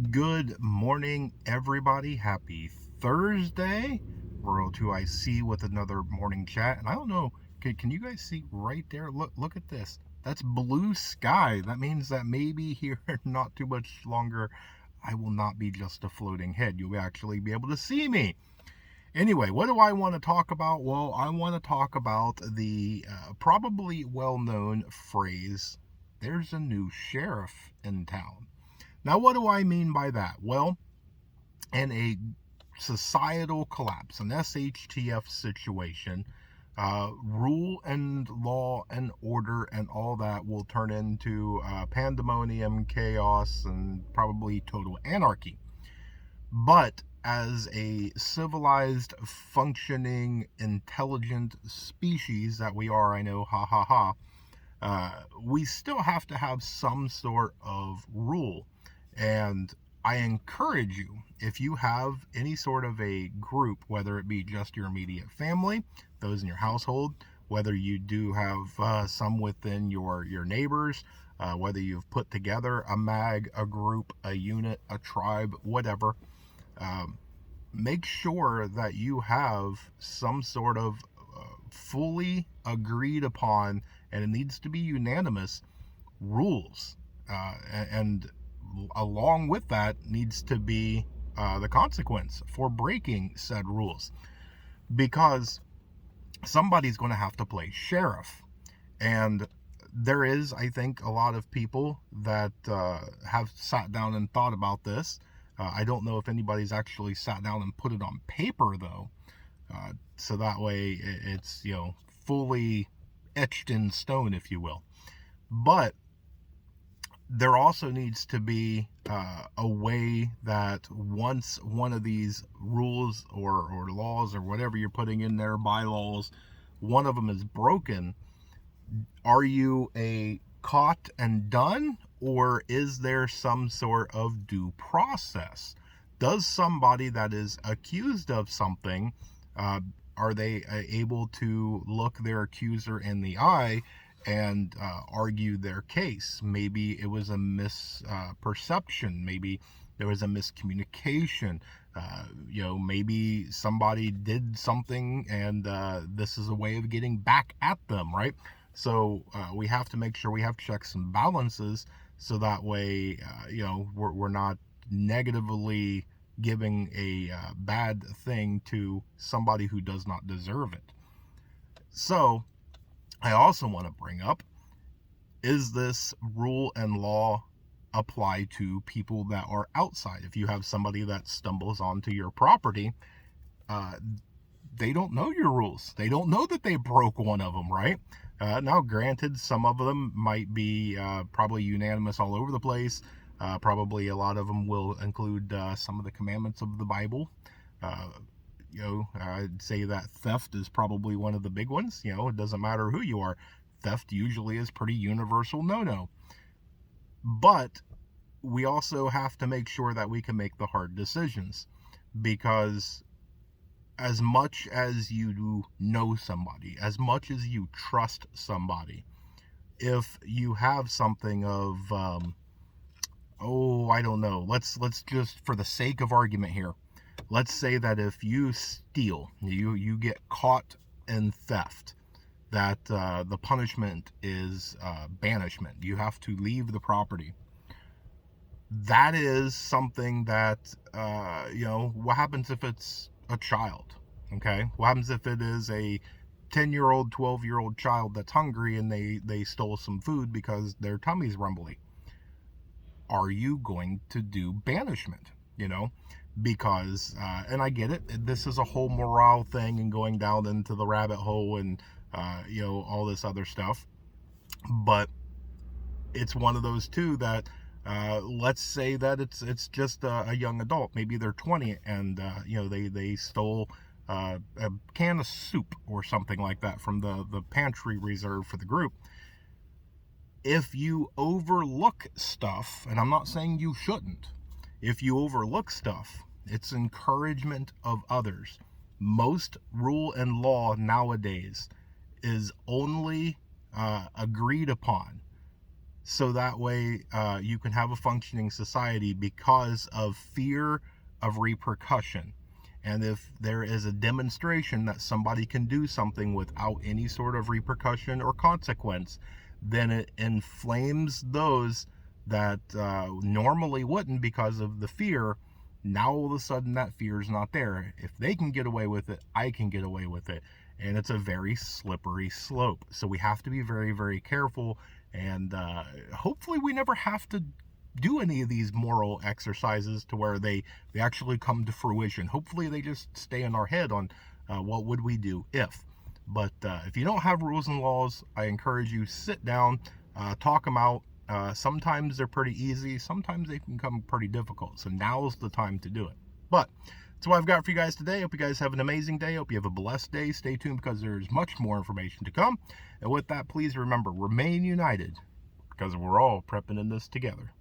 Good morning, everybody. Happy Thursday. World 2IC with another morning chat. And I don't know, can you guys see right there? Look at this. That's blue sky. That means that maybe here not too much longer, I will not be just a floating head. You'll actually be able to see me. Anyway, what do I want to talk about? Well, I want to talk about the probably well known phrase, there's a new sheriff in town. Now, what do I mean by that? Well, in a societal collapse, an SHTF situation, rule and law and order and all that will turn into pandemonium, chaos, and probably total anarchy. But as a civilized, functioning, intelligent species that we are, I know, ha ha ha, we still have to have some sort of rule. And I encourage you, if you have any sort of a group, whether it be just your immediate family, those in your household, whether you do have some within your neighbors, whether you've put together a mag, a group, a unit, a tribe, whatever, um, make sure that you have some sort of fully agreed upon, and it needs to be unanimous, rules. And along with that needs to be the consequence for breaking said rules, because somebody's going to have to play sheriff. And there is, I think, a lot of people that have sat down and thought about this. I don't know if anybody's actually sat down and put it on paper, though, so that way it's, fully etched in stone, if you will. But there also needs to be a way that once one of these rules or laws or whatever you're putting in there, bylaws, one of them is broken, are you a caught and done, or is there some sort of due process? Does somebody that is accused of something, are they able to look their accuser in the eye and argue their case? Maybe it was a misperception. Maybe there was a miscommunication. Maybe somebody did something, and this is a way of getting back at them, right? So we have to make sure we have checks and balances, so that way, we're not negatively giving a bad thing to somebody who does not deserve it. So I also want to bring up, is this rule and law apply to people that are outside? If you have somebody that stumbles onto your property, uh, they don't know your rules. They don't know that they broke one of them, right? Now, granted, some of them might be probably unanimous all over the place. Probably a lot of them will include some of the commandments of the Bible. Uh, I'd say that theft is probably one of the big ones. It doesn't matter who you are. Theft usually is pretty universal no-no. But we also have to make sure that we can make the hard decisions, because as much as you know somebody, as much as you trust somebody, if you have something of, I don't know, let's just, for the sake of argument here, let's say that if you steal, you get caught in theft, that the punishment is banishment. You have to leave the property. That is something that, what happens if it's a child? Okay, what happens if it is a 10-year-old, 12-year-old child that's hungry and they stole some food because their tummy's rumbly? Are you going to do banishment? Because and I get it, this is a whole morale thing and going down into the rabbit hole and all this other stuff. But it's one of those two that, let's say that it's just a young adult, maybe they're 20, and they stole a can of soup or something like that from the pantry reserved for the group. If you overlook stuff, and I'm not saying you shouldn't, if you overlook stuff, it's encouragement of others. Most rule and law nowadays is only agreed upon so that way you can have a functioning society because of fear of repercussion. And if there is a demonstration that somebody can do something without any sort of repercussion or consequence, then it inflames those that normally wouldn't because of the fear. Now all of a sudden that fear is not there. If they can get away with it, I can get away with it. And it's a very slippery slope. So we have to be very, very careful. And hopefully we never have to do any of these moral exercises to where they actually come to fruition. Hopefully they just stay in our head on what would we do if. But if you don't have rules and laws, I encourage you sit down, talk them out. Sometimes they're pretty easy, sometimes they can become pretty difficult. So now's the time to do it. But that's what I've got for you guys today. Hope you guys have an amazing day. Hope you have a blessed day. Stay tuned because there's much more information to come. And with that, please remember, remain united because we're all prepping in this together.